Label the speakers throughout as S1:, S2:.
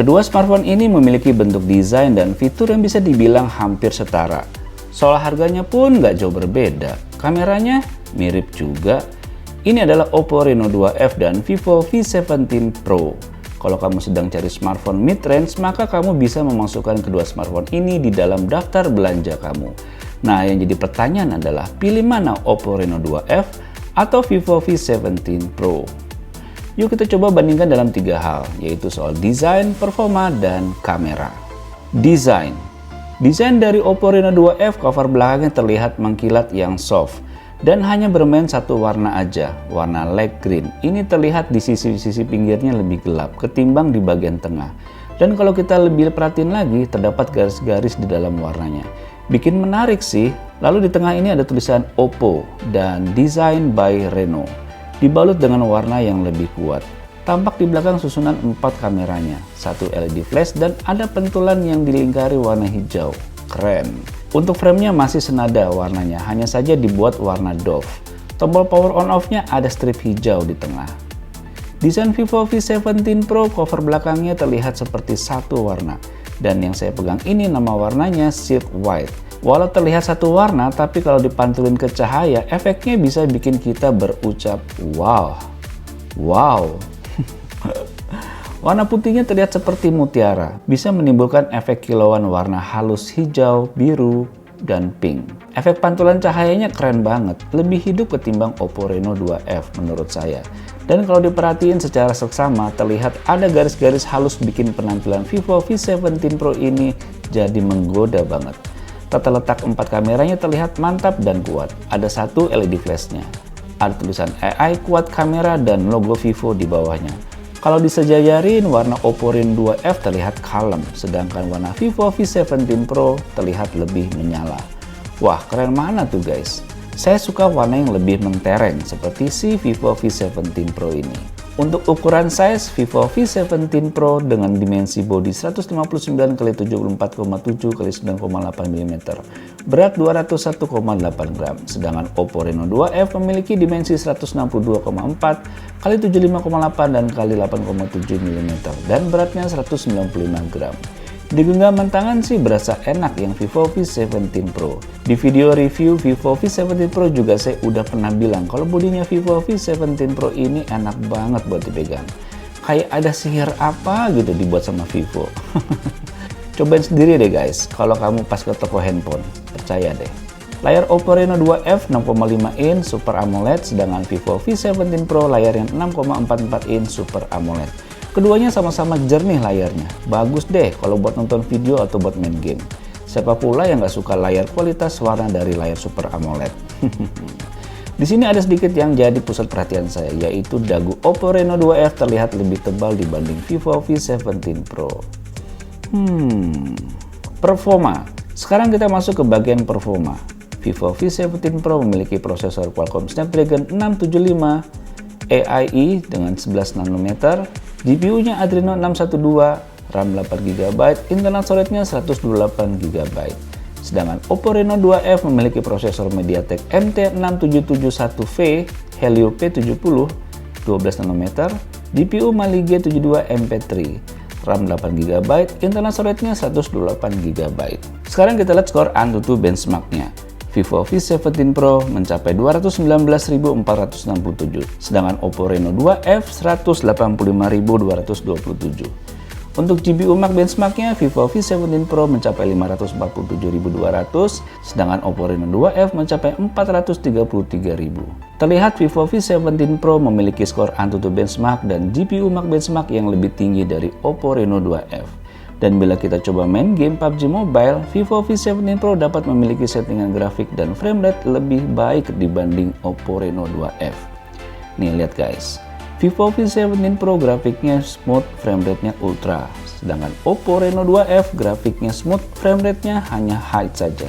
S1: Kedua smartphone ini memiliki bentuk desain dan fitur yang bisa dibilang hampir setara. Soal harganya pun nggak jauh berbeda. Kameranya mirip juga. Ini adalah Oppo Reno 2F dan Vivo V17 Pro. Kalau kamu sedang cari smartphone mid-range, maka kamu bisa memasukkan kedua smartphone ini di dalam daftar belanja kamu. Nah, yang jadi pertanyaan adalah pilih mana Oppo Reno 2F atau Vivo V17 Pro? Yuk kita coba bandingkan dalam 3 hal, yaitu soal desain, performa, dan kamera. Desain dari Oppo Reno 2F, cover belakangnya terlihat mengkilat yang soft dan hanya bermain satu warna aja, warna light green. Ini terlihat di sisi-sisi pinggirnya lebih gelap ketimbang di bagian tengah. Dan kalau kita lebih perhatiin lagi, terdapat garis-garis di dalam warnanya. Bikin menarik sih. Lalu di tengah ini ada tulisan Oppo dan Design by Reno, dibalut dengan warna yang lebih kuat. Tampak di belakang susunan 4 kameranya, satu LED flash dan ada pentulan yang dilingkari warna hijau. Keren. Untuk framenya masih senada warnanya, hanya saja dibuat warna doff. Tombol power on off-nya ada strip hijau di tengah. Desain Vivo V17 Pro, cover belakangnya terlihat seperti satu warna. Dan yang saya pegang ini nama warnanya Silk White. Walau terlihat satu warna, tapi kalau dipantulin ke cahaya, efeknya bisa bikin kita berucap wow. Wow. Warna putihnya terlihat seperti mutiara, bisa menimbulkan efek kilauan warna halus hijau, biru, dan pink. Efek pantulan cahayanya keren banget, lebih hidup ketimbang Oppo Reno 2F menurut saya. Dan kalau diperhatiin secara seksama, terlihat ada garis-garis halus bikin penampilan Vivo V17 Pro ini jadi menggoda banget. Tata letak 4 kameranya terlihat mantap dan kuat. Ada satu LED flashnya. Ada tulisan AI kuat kamera dan logo Vivo di bawahnya. Kalau disejajarin, warna Oppo Reno 2F terlihat kalem, sedangkan warna Vivo V17 Pro terlihat lebih menyala. Wah, keren mana tuh guys? Saya suka warna yang lebih mentereng seperti si Vivo V17 Pro ini. Untuk ukuran size, Vivo V17 Pro dengan dimensi bodi 159x74,7x9,8 mm, berat 201,8 gram, sedangkan Oppo Reno 2F memiliki dimensi 162,4x75,8 dan x 8,7 mm, dan beratnya 195 gram. Di genggaman tangan sih berasa enak yang Vivo V17 Pro. Di video review Vivo V17 Pro juga saya udah pernah bilang kalau bodinya Vivo V17 Pro ini enak banget buat dipegang. Kayak ada sihir apa gitu dibuat sama Vivo. Cobain sendiri deh guys, kalau kamu pas ke toko handphone, percaya deh. Layar Oppo Reno 2F 6,5 inch Super AMOLED, sedangkan Vivo V17 Pro layarnya 6,44 inch Super AMOLED. Keduanya sama-sama jernih layarnya, bagus deh kalau buat nonton video atau buat main game. Siapa pula yang nggak suka layar kualitas warna dari layar Super AMOLED? Di sini ada sedikit yang jadi pusat perhatian saya, yaitu dagu Oppo Reno 2F terlihat lebih tebal dibanding Vivo V17 Pro. Performa. Sekarang kita masuk ke bagian performa. Vivo V17 Pro memiliki prosesor Qualcomm Snapdragon 675 AI dengan 11 nanometer, GPU-nya Adreno 612, RAM 8GB, internal storage-nya 128GB. Sedangkan Oppo Reno 2F memiliki prosesor MediaTek MT6771V Helio P70, 12 nanometer, GPU Mali G72 MP3, RAM 8GB, internal storage-nya 128GB. Sekarang kita lihat skor AnTuTu benchmark-nya. Vivo V17 Pro mencapai 219.467, sedangkan Oppo Reno 2F 185.227. Untuk GPU Max benchmarknya, Vivo V17 Pro mencapai 547.200, sedangkan Oppo Reno 2F mencapai 433.000. Terlihat Vivo V17 Pro memiliki skor AnTuTu benchmark dan GPU Max benchmark yang lebih tinggi dari Oppo Reno 2F. Dan bila kita coba main game PUBG Mobile, Vivo V17 Pro dapat memiliki settingan grafik dan frame rate lebih baik dibanding Oppo Reno 2F. Nih lihat guys, Vivo V17 Pro grafiknya smooth, frame rate-nya ultra. Sedangkan Oppo Reno 2F grafiknya smooth, frame rate-nya hanya high saja.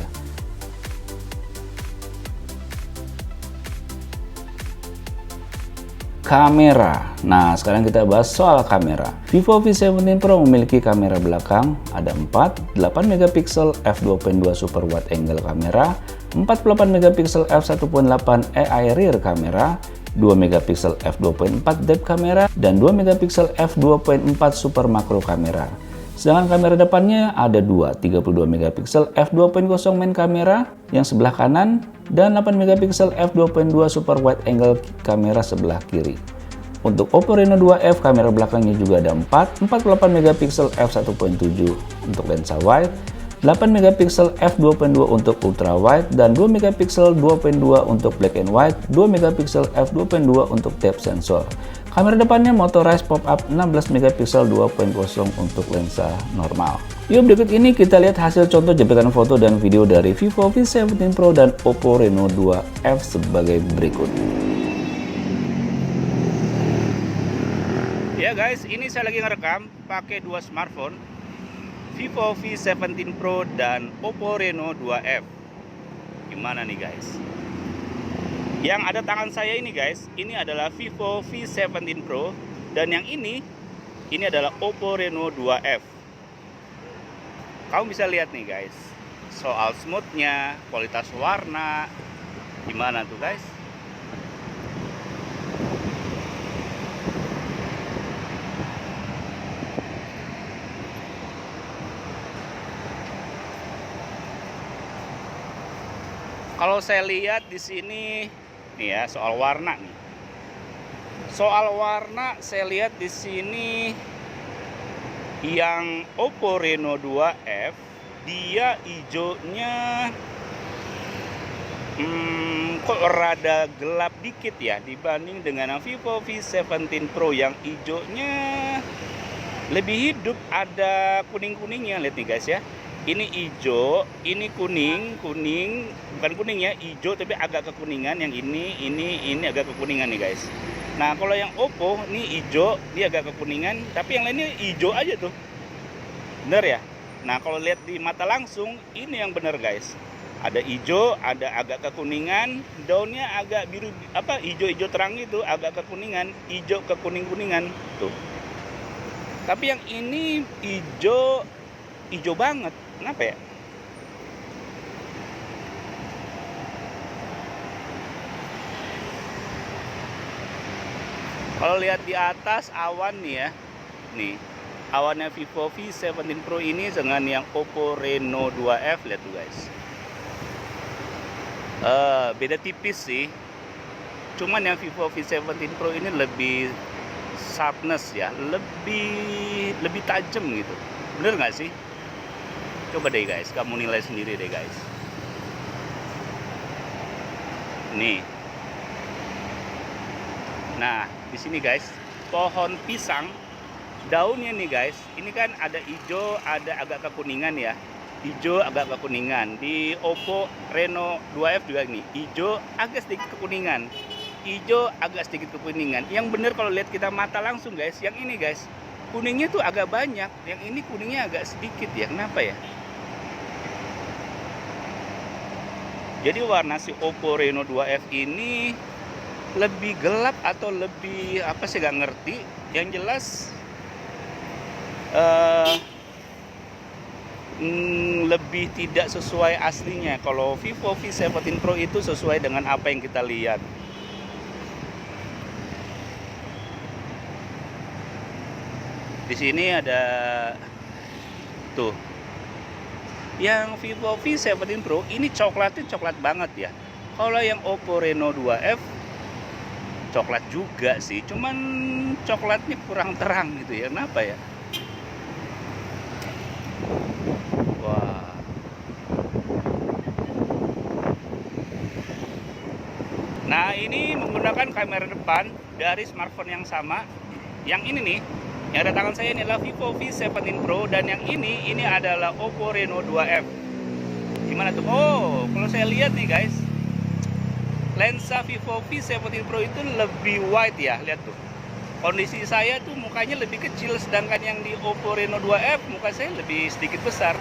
S1: Kamera. Nah, sekarang kita bahas soal kamera. Vivo V17 Pro memiliki kamera belakang, ada 8 megapiksel f2.2 super wide angle kamera, 48 megapiksel f1.8 AI rear kamera, 2 megapiksel f2.4 depth kamera, dan 2 megapiksel f2.4 super makro kamera. Sedangkan kamera depannya ada dua, 32 megapiksel f2.0 main kamera yang sebelah kanan dan 8 megapiksel f2.2 super wide angle kamera sebelah kiri. Untuk Oppo Reno 2F, kamera belakangnya juga ada 48 megapiksel f1.7 untuk lensa wide, 8 megapiksel f2.2 untuk ultra wide, dan 2 megapiksel 2.2 untuk black and white, 2 megapiksel f2.2 untuk depth sensor. Kamera depannya motorized pop-up 16 megapiksel 2.0 untuk lensa normal. Yuk, berikut ini kita lihat hasil contoh jepretan foto dan video dari Vivo V17 Pro dan Oppo Reno 2F sebagai berikut. Ya guys, ini saya lagi ngerekam pakai dua smartphone, Vivo V17 Pro dan Oppo Reno 2F. Gimana nih guys? Yang ada tangan saya ini guys, ini adalah Vivo V17 Pro, dan yang ini adalah Oppo Reno 2F. Kamu bisa lihat nih guys, soal smoothnya, kualitas warna, gimana tuh guys? Kalau saya lihat di sini nih ya, soal warna nih. Soal warna saya lihat di sini yang Oppo Reno 2F dia hijaunya kok rada gelap dikit ya dibanding dengan yang Vivo V17 Pro yang hijaunya lebih hidup, ada kuning-kuningnya. Lihat nih guys ya. Ini hijau, ini kuning, bukan kuning ya, hijau tapi agak kekuningan. Yang ini agak kekuningan nih guys. Nah, kalau yang Oppo ini hijau, dia agak kekuningan, tapi yang lainnya hijau aja tuh. Bener ya? Nah, kalau lihat di mata langsung, ini yang bener guys. Ada hijau, ada agak kekuningan, daunnya agak biru, hijau-hijau terang itu, agak kekuningan, hijau kekuning-kuningan tuh. Tapi yang ini hijau banget. Kenapa ya? Kalau lihat di atas awan nih ya. Nih, awannya Vivo V17 Pro ini dengan yang Oppo Reno 2F, lihat tuh guys. Beda tipis sih. Cuman yang Vivo V17 Pro ini lebih sharpness ya, lebih tajam gitu. Bener nggak sih? Coba deh guys, kamu nilai sendiri deh guys. Nih. Nah, di sini guys, pohon pisang, daunnya nih guys, ini kan ada hijau, ada agak kekuningan ya. Hijau agak kekuningan. Di Oppo Reno 2F juga nih, hijau agak sedikit kekuningan. Hijau agak sedikit kekuningan. Yang bener kalau lihat kita mata langsung guys, yang ini guys, kuningnya tuh agak banyak. Yang ini kuningnya agak sedikit ya. Kenapa ya? Jadi warna si Oppo Reno 2F ini lebih gelap atau lebih apa sih, gak ngerti. Yang jelas lebih tidak sesuai aslinya. Kalau Vivo V17 Pro itu sesuai dengan apa yang kita lihat. Di sini ada tuh. Yang Vivo V17 Pro ini coklatnya coklat banget ya. Kalau yang Oppo Reno 2F coklat juga sih, cuman coklatnya kurang terang gitu ya. Kenapa ya? Wah. Nah, ini menggunakan kamera depan dari smartphone yang sama. Yang ini nih, yang ada tangan saya ini adalah Vivo V17 Pro, dan yang ini adalah Oppo Reno 2F. Gimana tuh? Oh, kalau saya lihat nih guys, lensa Vivo V17 Pro itu lebih wide ya, lihat tuh. Kondisi saya tuh mukanya lebih kecil, sedangkan yang di Oppo Reno 2F muka saya lebih sedikit besar.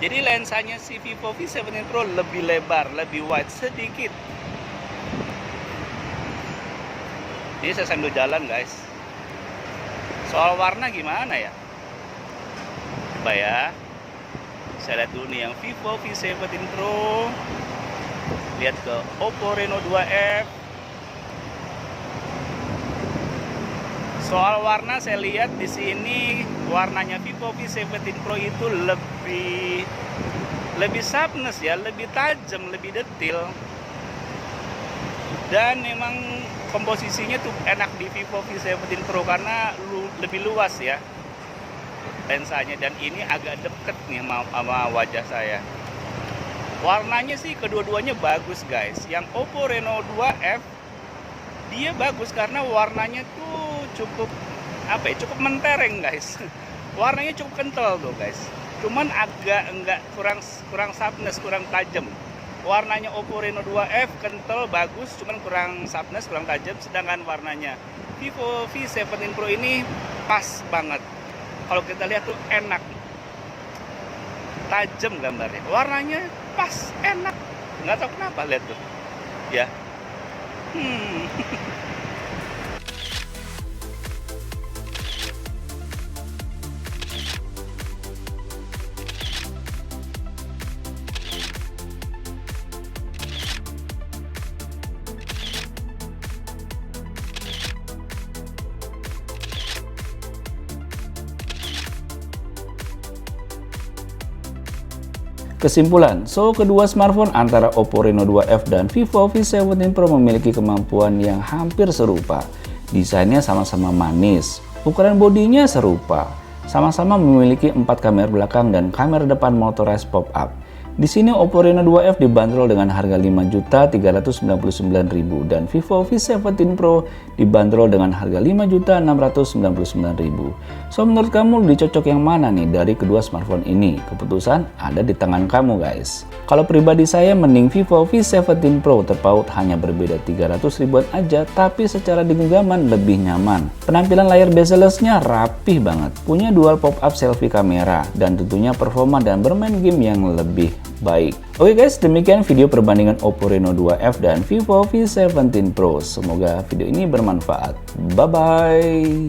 S1: Jadi lensanya si Vivo V17 Pro lebih lebar, lebih wide sedikit. Ini saya sambil jalan guys. Soal warna gimana ya? Coba ya. Saya lihat dulu nih yang Vivo V17 Pro. Lihat ke Oppo Reno 2F. Soal warna saya lihat di sini warnanya Vivo V17 Pro itu lebih sharpness ya, lebih tajam, lebih detail. Dan memang komposisinya tuh enak di Vivo V17 Pro karena lebih luas ya lensanya, dan ini agak deket nih sama wajah saya. Warnanya sih kedua-duanya bagus guys. Yang Oppo Reno 2F dia bagus karena warnanya tuh cukup cukup mentereng guys. Warnanya cukup kental tuh guys. Cuman agak kurang sharpness, kurang tajam. Warnanya Oppo Reno 2F kental bagus, cuman kurang sharpness, kurang tajam. Sedangkan warnanya Vivo V17 Pro ini pas banget. Kalau kita lihat tuh enak, tajam gambarnya, warnanya pas, enak. Nggak tahu kenapa, lihat tuh ya. Kesimpulan, kedua smartphone antara Oppo Reno 2F dan Vivo V17 Pro memiliki kemampuan yang hampir serupa. Desainnya sama-sama manis, ukuran bodinya serupa, sama-sama memiliki 4 kamera belakang dan kamera depan motorized pop-up. Di sini Oppo Reno 2F dibanderol dengan harga Rp5.399.000 dan Vivo V17 Pro dibanderol dengan harga Rp5.699.000. So menurut kamu lebih cocok yang mana nih dari kedua smartphone ini? Keputusan ada di tangan kamu guys. Kalau pribadi saya mending Vivo V17 Pro, terpaut hanya berbeda 300 ribuan aja tapi secara genggaman lebih nyaman. Penampilan layar bezel-nya rapih banget, punya dual pop-up selfie kamera dan tentunya performa dan bermain game yang lebih baik. Oke guys, demikian video perbandingan Oppo Reno 2F dan Vivo V17 Pro. Semoga video ini bermanfaat. Bye bye.